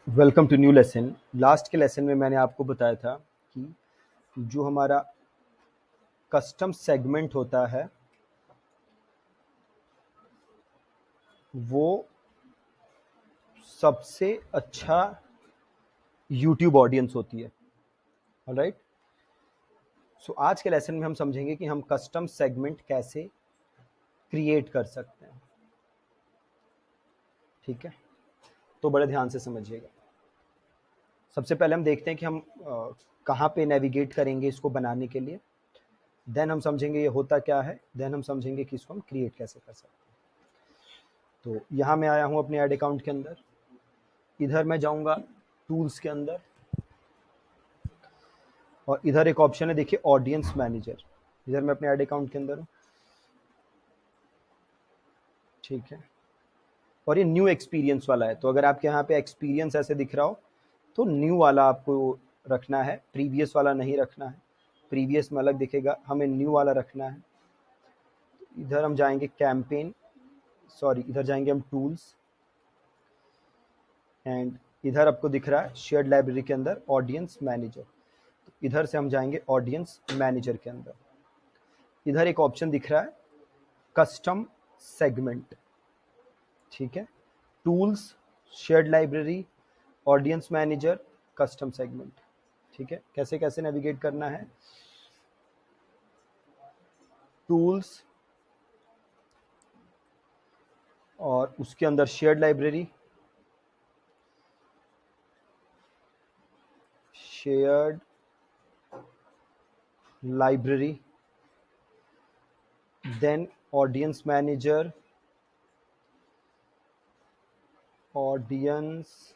Welcome to new lesson. Last के lesson में मैंने आपको बताया था कि जो हमारा कस्टम सेगमेंट होता है वो सबसे अच्छा यूट्यूब ऑडियंस होती है। ऑलराइट, सो आज के लेसन में हम समझेंगे कि हम कस्टम सेगमेंट कैसे क्रिएट कर सकते हैं। ठीक है, तो बड़े ध्यान से समझिएगा। सबसे पहले हम देखते हैं कि हम कहाँ पे नेविगेट करेंगे इसको बनाने के लिए। देन हम समझेंगे ये होता क्या है। देन हम समझेंगे कि इसको हम क्रिएट कैसे कर सकते हैं। तो यहाँ मैं आया हूँ अपने ऐड अकाउंट के अंदर। इधर मैं जाऊंगा टूल्स के अंदर और इधर एक ऑप्शन है, देखिए ऑडियंस मैनेजर। इधर मैं अपने ऐड अकाउंट के अंदर हूँ। ठीक है, और ये न्यू एक्सपीरियंस वाला है। तो अगर आपके यहाँ पे एक्सपीरियंस ऐसे दिख रहा हो तो न्यू वाला आपको रखना है, प्रीवियस वाला नहीं रखना है। प्रीवियस में अलग दिखेगा, हमें न्यू वाला रखना है। इधर हम जाएंगे कैंपेन, सॉरी इधर जाएंगे हम टूल्स, एंड इधर आपको दिख रहा है शेयर्ड लाइब्रेरी के अंदर ऑडियंस मैनेजर। तो इधर से हम जाएंगे ऑडियंस मैनेजर के अंदर। इधर एक ऑप्शन दिख रहा है कस्टम सेगमेंट। ठीक है, tools, shared library, audience manager, custom segment. ठीक है, कैसे कैसे नेविगेट करना है। टूल्स और उसके अंदर shared library, shared library, then audience manager, audience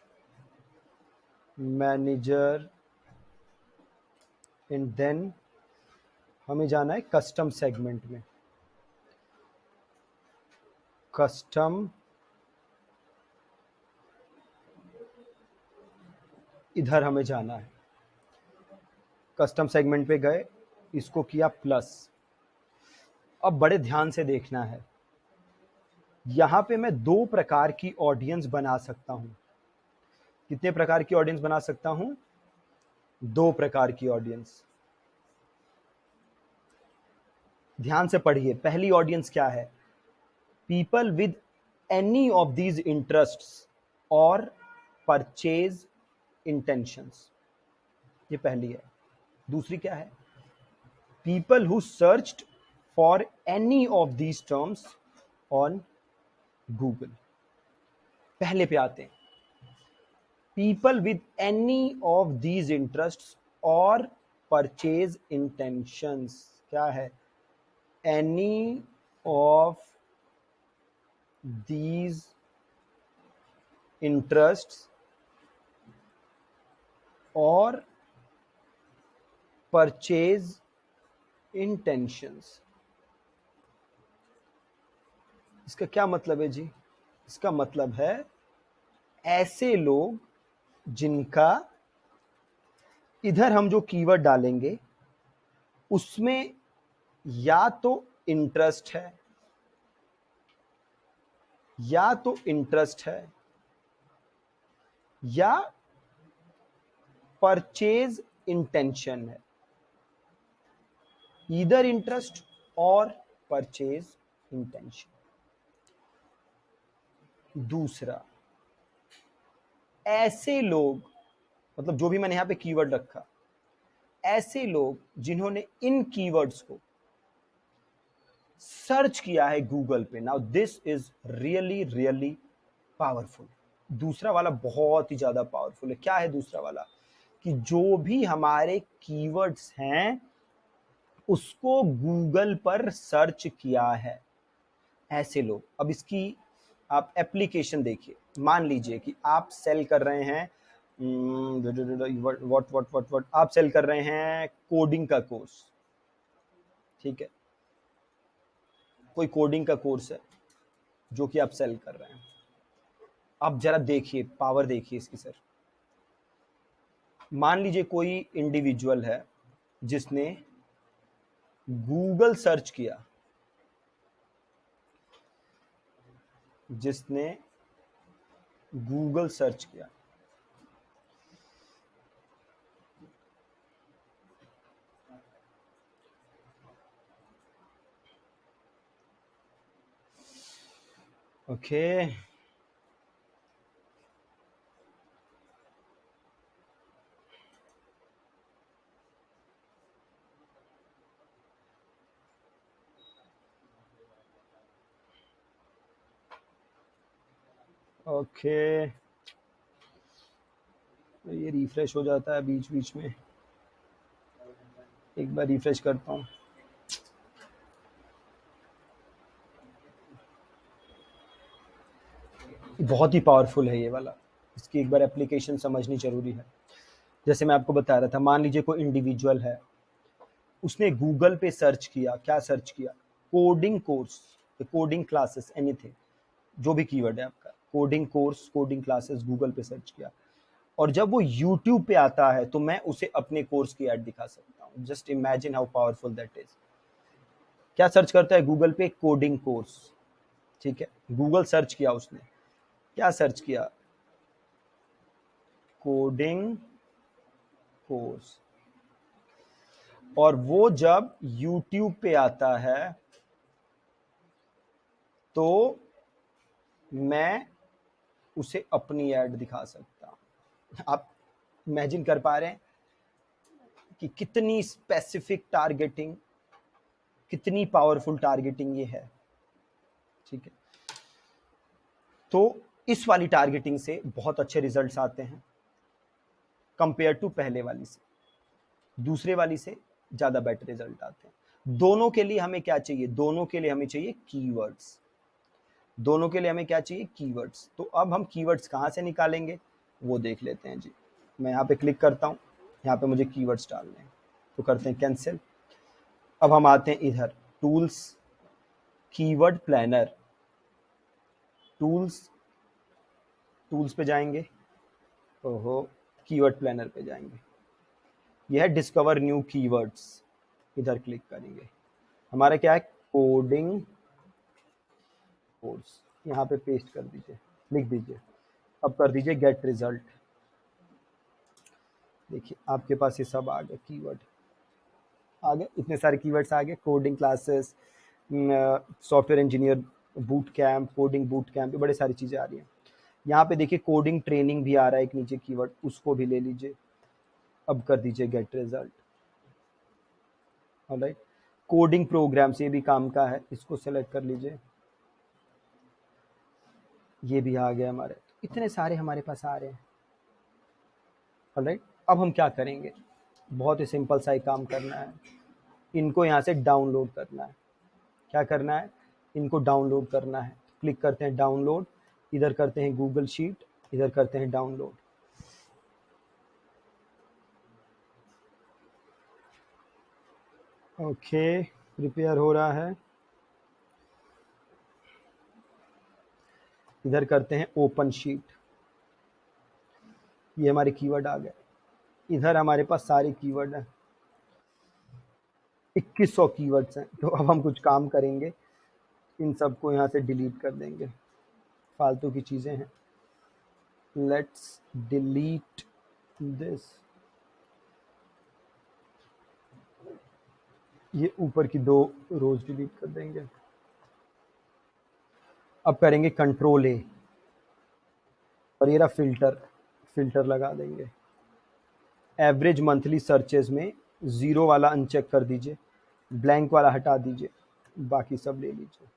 manager, and then हमें जाना है कस्टम सेगमेंट में। कस्टम, इधर हमें जाना है। कस्टम सेगमेंट पे गए, इसको किया प्लस। अब बड़े ध्यान से देखना है, यहां पे मैं दो प्रकार की ऑडियंस बना सकता हूं। कितने प्रकार की ऑडियंस बना सकता हूं? दो प्रकार की ऑडियंस। ध्यान से पढ़िए, पहली ऑडियंस क्या है? People with any of these interests और परचेज इंटेंशंस, ये पहली है। दूसरी क्या है? People who searched for any of these terms on Google. पहले पे आते हैं, people with any of these interests और परचेज इंटेंशंस। क्या है? एनी ऑफ दीज इंटरेस्ट्स और परचेज इंटेंशंस। इसका क्या मतलब है जी? इसका मतलब है ऐसे लोग जिनका, इधर हम जो कीवर्ड डालेंगे उसमें या तो इंटरेस्ट है, या तो इंटरेस्ट है या परचेज इंटेंशन है। ईदर इंटरेस्ट और परचेज इंटेंशन। दूसरा, ऐसे लोग, मतलब जो भी मैंने यहां पे कीवर्ड रखा, ऐसे लोग जिन्होंने इन कीवर्ड्स को सर्च किया है गूगल पे। Now this is really really powerful. दूसरा वाला बहुत ही ज्यादा पावरफुल है। क्या है दूसरा वाला? कि जो भी हमारे कीवर्ड्स हैं उसको गूगल पर सर्च किया है, ऐसे लोग। अब इसकी आप एप्लीकेशन देखिए। मान लीजिए कि आप सेल कर रहे हैं व्हाट व्हाट व्हाट व्हाट आप सेल कर रहे हैं कोडिंग का कोर्स। ठीक है, कोई कोडिंग का कोर्स है जो कि आप सेल कर रहे हैं। अब जरा देखिए, पावर देखिए इसकी सर। मान लीजिए कोई इंडिविजुअल है जिसने गूगल सर्च किया, जिसने गूगल सर्च किया, ओके, ओके, ये रिफ्रेश हो जाता है बीच बीच में, एक बार रिफ्रेश करता हूँ। बहुत ही पावरफुल है ये वाला, इसकी एक बार एप्लीकेशन समझनी जरूरी है। जैसे मैं आपको बता रहा था, मान लीजिए कोई इंडिविजुअल है, उसने गूगल पे सर्च किया, क्या सर्च किया, coding course, coding classes, anything, जो भी कीवर्ड है आपका, coding course, coding classes, Google पे सर्च किया, और जब वो यूट्यूब पे आता है तो मैं उसे अपने कोर्स की ऐड दिखा सकता हूँ। Just imagine how powerful that is. क्या सर्च करता है गूगल पे? कोडिंग कोर्स, ठीक है, गूगल सर्च किया उसने, क्या सर्च किया? कोडिंग कोर्स, और वो जब यूट्यूब पे आता है तो मैं उसे अपनी ऐड दिखा सकता हूं। आप इमेजिन कर पा रहे हैं कि कितनी स्पेसिफिक टारगेटिंग, कितनी पावरफुल टारगेटिंग ये है, ठीक है। तो इस वाली टारगेटिंग से बहुत अच्छे रिजल्ट्स आते हैं कंपेयर टू पहले वाली से, दूसरे वाली से ज्यादा बेटर रिजल्ट आते हैं। दोनों के लिए हमें क्या चाहिए? दोनों के लिए हमें चाहिए कीवर्ड्स। दोनों के लिए हमें क्या चाहिए? कीवर्ड्स। तो अब हम कीवर्ड्स कहाँ से निकालेंगे वो देख लेते हैं जी। मैं यहाँ पे क्लिक करता हूँ, यहाँ पे मुझे कीवर्ड्स डालने हैं, तो करते हैं कैंसिल। अब हम आते हैं इधर tools, keyword planner, tools, tools पे जाएंगे, ओहो, कीवर्ड प्लानर पे जाएंगे, यह है डिस्कवर न्यू कीवर्ड्स, इधर क्लिक करेंगे। हमारा क्या है? कोडिंग कोर्स, यहाँ पे पेस्ट कर दीजिए, लिख दीजिए, अब कर दीजिए गेट रिजल्ट। देखिए आपके पास ये सब आ गए कीवर्ड, आ गए, इतने सारे कीवर्ड्स आ गए, coding classes, software engineer boot camp, coding boot camp, ये बड़े सारी चीज़ें आ रही हैं। यहाँ पे देखिए कोडिंग ट्रेनिंग भी आ रहा है एक नीचे कीवर्ड, उसको भी ले लीजिए। अब कर दीजिए get result. All right, coding programs, ये भी काम का है, इसको सेलेक्ट कर लीजिए, ये भी आ गया हमारे। इतने सारे हमारे पास आ रहे हैं। ऑलराइट, अब हम क्या करेंगे? बहुत ही सिंपल सा ही काम करना है, इनको यहाँ से डाउनलोड करना है। क्या करना है? इनको डाउनलोड करना है। क्लिक करते हैं डाउनलोड, इधर करते हैं गूगल शीट, इधर करते हैं डाउनलोड। ओके, प्रिपेयर हो रहा है, इधर करते हैं ओपन शीट, ये हमारे कीवर्ड आ गए। इधर हमारे पास सारे कीवर्ड हैं, 2100 कीवर्ड्स हैं। तो अब हम कुछ काम करेंगे, इन सबको यहाँ से डिलीट कर देंगे, फालतू की चीज़ें हैं। लेट्स डिलीट दिस, ये ऊपर की 2 रोज डिलीट कर देंगे। अब करेंगे कंट्रोल ए, और ये रहा फिल्टर, फिल्टर लगा देंगे। एवरेज मंथली सर्चेज में 0 वाला अनचेक कर दीजिए, ब्लैंक वाला हटा दीजिए, बाकी सब ले लीजिए।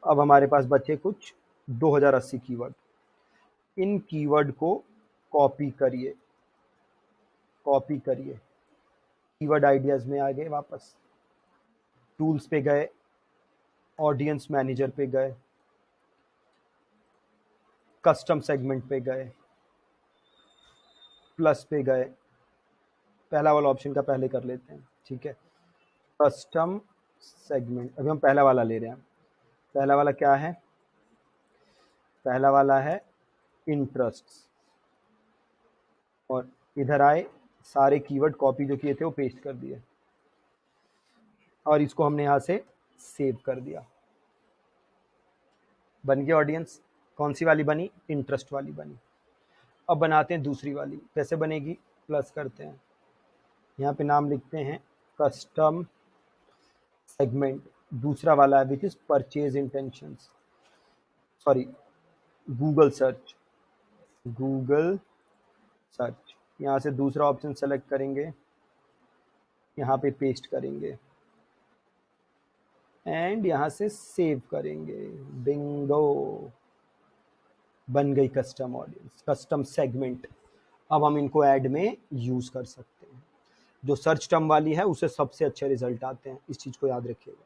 अब हमारे पास बचे कुछ 2080 कीवर्ड, इन कीवर्ड को कॉपी करिए, कॉपी करिए, कीवर्ड आइडियाज में आ गए वापस, टूल्स पे गए, ऑडियंस मैनेजर पे गए, कस्टम सेगमेंट पे गए, प्लस पे गए, पहला वाला ऑप्शन का पहले कर लेते हैं, ठीक है, कस्टम सेगमेंट। अभी हम पहला वाला ले रहे हैं, पहला वाला क्या है? पहला वाला है इंटरेस्ट, और इधर आए, सारे कीवर्ड कॉपी जो किए थे वो पेस्ट कर दिए, और इसको हमने यहाँ से सेव कर दिया। बन गया ऑडियंस, कौन सी वाली बनी? इंटरेस्ट वाली बनी। अब बनाते हैं दूसरी वाली, कैसे बनेगी? प्लस करते हैं, यहाँ पे नाम लिखते हैं कस्टम सेगमेंट, दूसरा वाला है which is purchase intentions, sorry, Google search, Google search, यहाँ से दूसरा ऑप्शन सेलेक्ट करेंगे, यहाँ पे पेस्ट करेंगे एंड यहाँ से सेव करेंगे। बिंगो, बन गई कस्टम ऑडियंस, कस्टम सेगमेंट। अब हम इनको ऐड में यूज कर सकते हैं। जो सर्च टर्म वाली है उसे सबसे अच्छे रिजल्ट आते हैं, इस चीज को याद रखिएगा।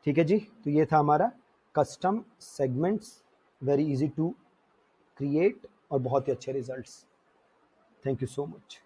ठीक है जी, तो ये था हमारा custom segments, very easy to create और बहुत ही अच्छे results. Thank you so much.